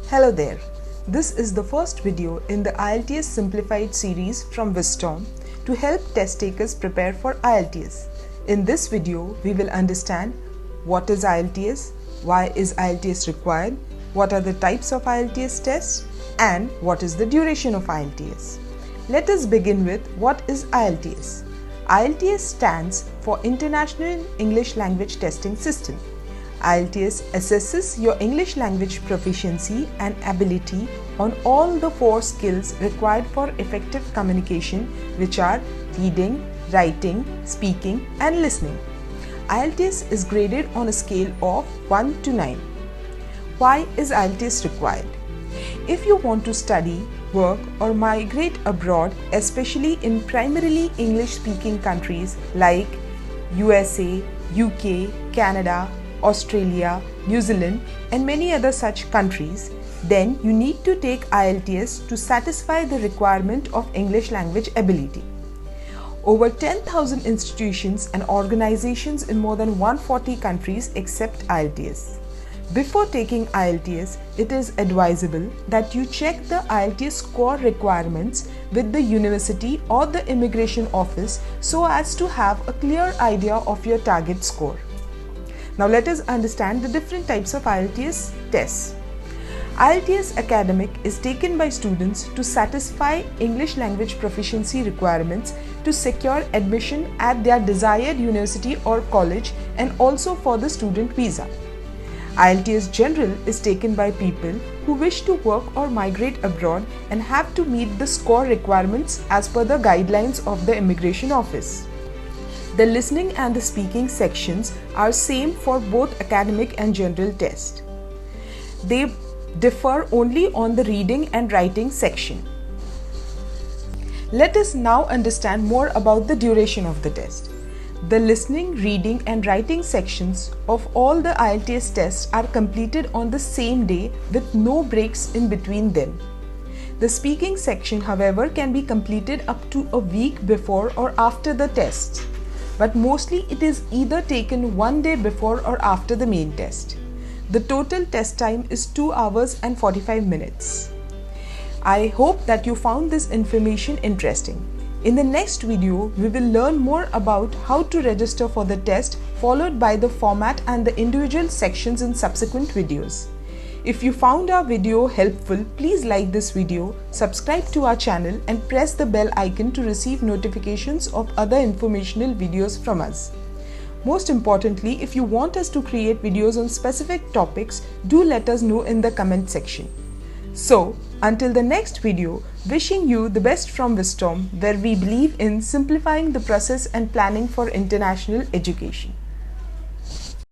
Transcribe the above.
Hello there. This is the first video in the IELTS Simplified series from Wisdom to help test takers prepare for IELTS. In this video, we will understand what is IELTS, why is IELTS required, what are the types of IELTS tests, and what is the duration of IELTS. Let us begin with what is IELTS. IELTS stands for International English Language Testing System. IELTS assesses your English language proficiency and ability on all the 4 skills required for effective communication, which are reading, writing, speaking, and listening. IELTS is graded on a scale of 1 to 9. Why is IELTS required? If you want to study, work, or migrate abroad, especially in primarily English-speaking countries like USA, UK, Canada, Australia, New Zealand, and many other such countries, then you need to take IELTS to satisfy the requirement of English language ability. Over 10,000 institutions and organizations in more than 140 countries accept IELTS. Before taking IELTS, it is advisable that you check the IELTS score requirements with the university or the immigration office so as to have a clear idea of your target score. Now let us understand the different types of IELTS tests. IELTS Academic is taken by students to satisfy English language proficiency requirements to secure admission at their desired university or college and also for the student visa. IELTS General is taken by people who wish to work or migrate abroad and have to meet the score requirements as per the guidelines of the immigration office. The listening and the speaking sections are same for both academic and general test. They differ only on the reading and writing section. Let us now understand more about the duration of the test. The listening, reading, and writing sections of all the IELTS tests are completed on the same day with no breaks in between them. The speaking section, however, can be completed up to a week before or after the test, but mostly it is either taken one day before or after the main test. The total test time is 2 hours and 45 minutes. I hope that you found this information interesting. In the next video, we will learn more about how to register for the test, followed by the format and the individual sections in subsequent videos. If you found our video helpful, please like this video, subscribe to our channel, and press the bell icon to receive notifications of other informational videos from us. Most importantly, if you want us to create videos on specific topics, do let us know in the comment section. So, until the next video, wishing you the best from Wisdom, where we believe in simplifying the process and planning for international education.